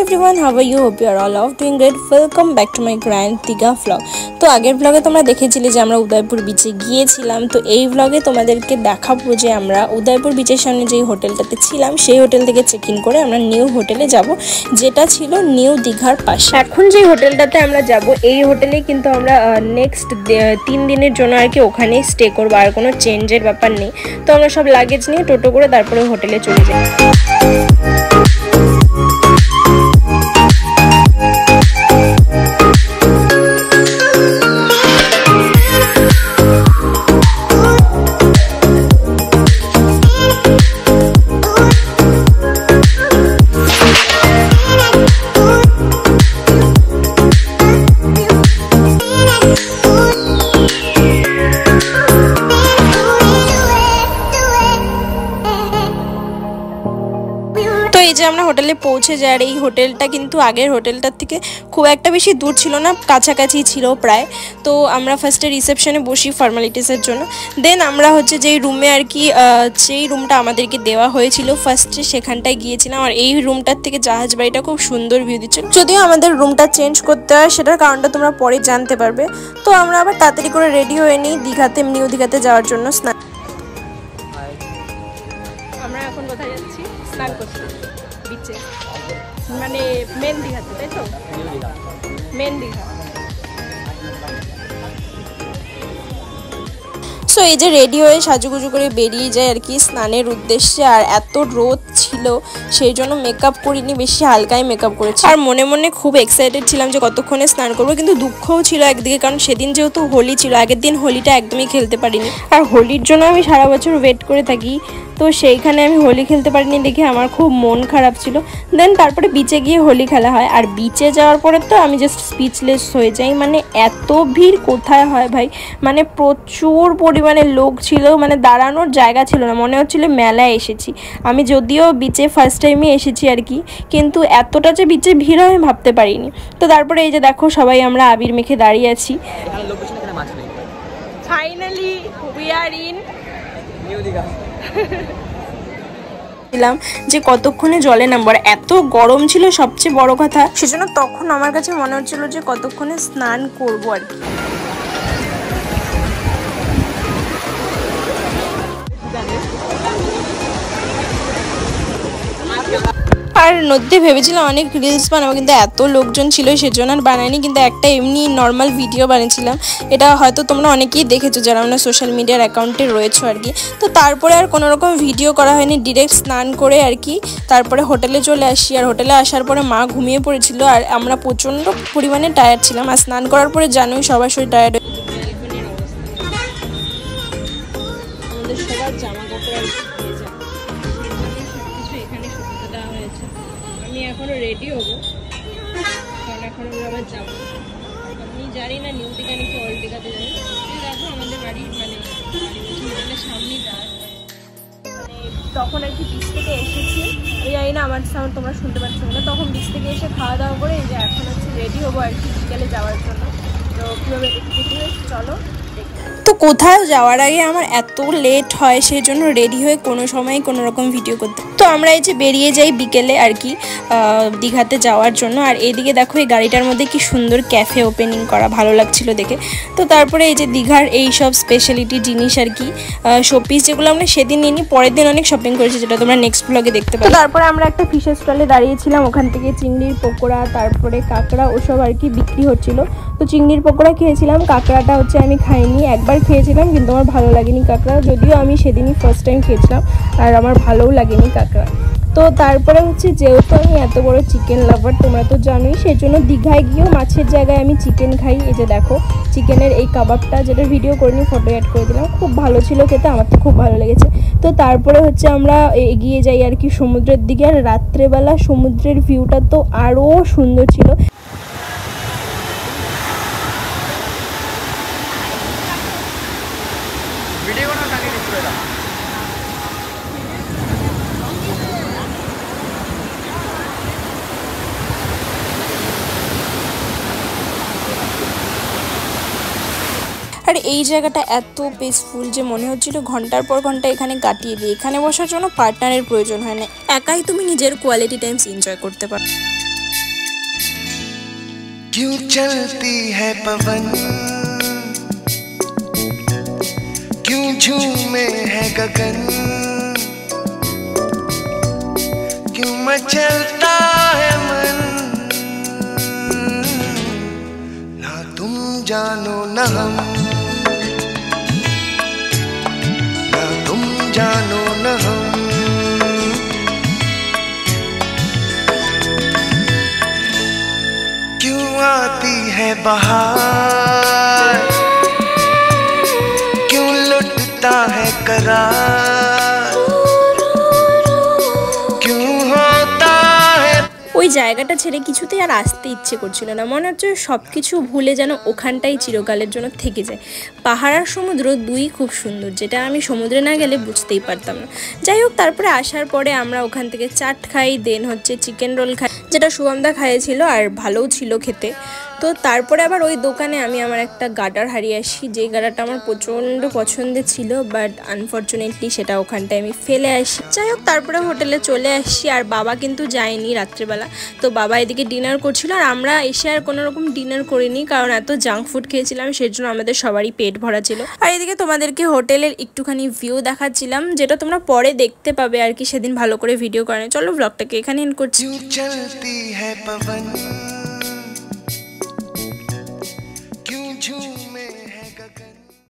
everyone, how are you? Hope you are all doing great. Welcome back to my grand Diga vlog. তো আগের ব্লগে তোমরা দেখেছিলে যে আমরা উদয়পুর বিচে গিয়েছিলাম। তো এই ব্লগে তোমাদেরকে দেখাবো যে আমরা উদয়পুর বিচের সামনে যেই হোটেলটাতে ছিলাম সেই হোটেল থেকে চেক ইন করে আমরা নিউ হোটেলে যাব, যেটা ছিল নিউ দীঘার পাশে। এখন যে হোটেলটাতে আমরা যাব এই হোটেলে কিন্তু আমরা নেক্সট 3 দিনের জন্য আর কি ওখানেই স্টে করবো, আর কোনো চেঞ্জের ব্যাপার নেই। তো আমরা সব লাগেজ নিয়ে টোটো করে তারপরে হোটেলে চলে যাই। এই যে আমরা হোটেলে পৌঁছে যাই, আর এই হোটেলটা কিন্তু আগের হোটেলটার থেকে খুব একটা বেশি দূর ছিল না, কাছাকাছি ছিল প্রায়। তো আমরা ফার্স্টে রিসেপশনে বসি ফর্মালিটিসের জন্য, দেন আমরা হচ্ছে যেই রুমে আর কি যেই রুমটা আমাদেরকে দেওয়া হয়েছিল ফার্স্টে সেখানটায় গিয়েছিলাম। আর এই রুমটার থেকে জাহাজ বাড়িটা খুব সুন্দর ভিউ দিচ্ছিল, যদিও আমাদের রুমটা চেঞ্জ করতে হয়, সেটার কারণটা তোমরা পরে জানতে পারবে। তো আমরা আবার তাড়াতাড়ি করে রেডি হয়ে নিই নিউ দীঘাতে যাওয়ার জন্য। আমরা এখন কোথায় যাচ্ছি? স্নান করছি বিচে, মানে মেন দীঘাতে, তাই তো? মেন দীঘা। সো এই যে রেডি হয়ে সাজুগুজু করে বেরিয়ে যায় আর কি স্নানের উদ্দেশ্যে। আর এত রোদ ছিল সেই জন্য মেকআপ করিনি, বেশি হালকাই মেকআপ করেছি। আর মনে মনে খুব এক্সাইটেড ছিলাম যে কতক্ষণে স্নান করবো, কিন্তু দুঃখও ছিল একদিকে, কারণ সেদিন যেহেতু হোলি ছিল, আগের দিন হোলিটা একদমই খেলতে পারিনি। আর হোলির জন্য আমি সারা বছর ওয়েট করে থাকি, তো সেইখানে আমি হোলি খেলতে পারিনি দেখে আমার খুব মন খারাপ ছিল। দেন তারপরে বিচে গিয়ে হোলি খেলা হয়, আর বিচে যাওয়ার পরে তো আমি জাস্ট স্পিচলেস হয়ে যাই। মানে এত ভিড় কোথায় হয় ভাই, মানে প্রচুর পরিমাণে লোক ছিল, মানে দাঁড়ানোর জায়গা ছিল না, মনে হচ্ছিল মেলায় এসেছি। আমি যদিও বিচে ফার্স্ট টাইমই এসেছি আর কি, কিন্তু এতটা যে বিচে ভিড় হয় আমি ভাবতে পারিনি। তো তারপরে এই যে দেখো সবাই আমরা আবির মেখে দাঁড়িয়ে আছি। Finally we are in new Digha. যে কতক্ষণে জলে নামবো, আর এত গরম ছিল সবচেয়ে বড় কথা, সেজন্য তখন আমার কাছে মনে হচ্ছিল যে কতক্ষণে স্নান করবো আর কি। আর নদীতে ভেবেছিলাম অনেক রিলস বানাবো, কিন্তু এত লোকজন ছিল সেজন্য আর বানাইনি, কিন্তু একটা এমনি নর্মাল ভিডিও বানিয়েছিলাম। এটা হয়তো তোমরা অনেকেই দেখেছো যারা আমরা সোশ্যাল মিডিয়ার অ্যাকাউন্টে রয়েছো আর কি। তো তারপরে আর কোনো রকম ভিডিও করা হয়নি, ডিরেক্ট স্নান করে আর কি তারপরে হোটেলে চলে আসি। আর হোটেলে আসার পরে মা ঘুমিয়ে পড়েছিল, আর আমরা প্রচণ্ড পরিমাণে টায়ার্ড ছিলাম। আর স্নান করার পরে জানোই সবার শরীর টায়ার্ড। আমাদের সবার জামা কাপড় আমি এখনো রেডি হবো, কারণ এখন আমরা আবার যাবো। আমি জানি না নিউ দীঘা নাকি ওল্ড দীঘাতে যাবো। দেখো আমাদের বাড়ি মানে হোটেলের সামনেই দাঁড়, মানে তখন আর কি বিচ থেকে এসেছি। আমি জানি না আমার সাউন্ড তোমরা শুনতে পাচ্ছ না, তখন বিচ থেকে এসে খাওয়া দাওয়া করে এই যে এখন হচ্ছে রেডি হবো আর কি বিকেলে যাওয়ার জন্য। তো কীভাবে দেখতে চলো। তো কোথাও যাওয়ার আগে আমার এত লেট হয়, সেই জন্য রেডি হয়ে কোনো সময় কোনো রকম ভিডিও করতে। তো আমরা এই যে বেরিয়ে যাই বিকেলে আর কি দীঘাতে যাওয়ার জন্য। আর এইদিকে দেখো এই গাড়িটার মধ্যে কি সুন্দর ক্যাফে ওপেনিং করা, ভালো লাগছিল দেখে। তো তারপরে এই যে দীঘার এই সব স্পেশালিটি জিনিস আর কি শোপিস, যেগুলো আমরা সেদিন নিইনি, পরের দিন অনেক শপিং করেছি, যেটা তোমরা নেক্সট ব্লগে দেখতে পাবে। তারপরে আমরা একটা ফিশের স্টলে দাঁড়িয়েছিলাম, ওখান থেকে চিংড়ির পকোড়া তারপরে কাঁকড়া ওসব আর কি বিক্রি হচ্ছিল। তো চিংড়ির পকোড়া খেয়েছিলাম, কাঁকড়াটা হচ্ছে আমি খাইনি, একবার খেয়েছিলাম কিন্তু আমার ভালো লাগেনি কাঁকড়া, যদিও আমি সেদিনই ফার্স্ট টাইম খেয়েছিলাম আর আমার ভালোও লাগেনি কাঁকড়া। তো তারপরে হচ্ছে যেহেতু আমি এত বড় চিকেন লাভার তোমরা তো জানোই, সেই জন্য দীঘায় গিয়েও মাছের জায়গায় আমি চিকেন খাই। এই যে দেখো চিকেনের এই কাবাবটা, যেটা ভিডিও করিনি ফটো অ্যাড করে দিলাম, খুব ভালো ছিল খেতে, আমার তো খুব ভালো লেগেছে। তো তারপরে হচ্ছে আমরা এগিয়ে যাই আর কি সমুদ্রের দিকে। আর রাত্রেবেলা সমুদ্রের ভিউটা তো আরও সুন্দর ছিল। আর এই জায়গাটা এত পিসফুল যে মনে হচ্ছিল ঘন্টার পর ঘন্টা এখানে কাটিয়ে দিই। এখানে বসার জন্য পার্টনারের প্রয়োজন হয় না, একাই তুমি নিজের কোয়ালিটি টাইমস এনজয় করতে পারো। क्यों चलती है पवन, क्यों झूमे है गगन, क्यों मचलता है मन। ना तुम जानो न हम, ना तुम जानो न हम। क्यों आती है बहार, क्यों लुटता है करार, क्यों होता है। ওই জায়গাটা ছেড়ে কিছুতেই আর আসতে ইচ্ছে করছিল না, মনে হচ্ছে সব কিছু ভুলে যেন ওখানটাই চিরকালের জন্য থেকে যায়। পাহাড় আর সমুদ্র দুই খুব সুন্দর, যেটা আমি সমুদ্রে না গেলে বুঝতেই পারতাম না। যাই হোক, তারপরে আসার পরে আমরা ওখান থেকে চাট খাই, দেন হচ্ছে চিকেন রোল খাই, যেটা শুভমদা খাইয়েছিল আর ভালোও ছিল খেতে। তো তারপরে আবার ওই দোকানে আমি আমার একটা গাডার হারিয়ে আসি, যে গাডারটা আমার প্রচণ্ড পছন্দের ছিল, বাট আনফর্চুনেটলি সেটা ওখানটায় আমি ফেলে আসি। যাই হোক, তারপরে হোটেলে চলে আসি, আর বাবা কিন্তু যায়নি রাত্রেবেলা। তো বাবা এদিকে ডিনার করছিল, আর আমরা এসে আর কোনো রকম ডিনার করিনি, কারণ এত জাঙ্ক ফুড খেয়েছিলাম, সেই জন্য আমাদের সবারই পেট ভরা ছিল। আর এদিকে তোমাদেরকে হোটেলের একটুখানি ভিউ দেখাচ্ছিলাম, যেটা তোমরা পরে দেখতে পাবে আর কি, সেদিন ভালো করে ভিডিও করে। চলো ব্লগটাকে এখানে এন্ড করছি। क्यों चलती है पवन, क्यों झूमे है गगन।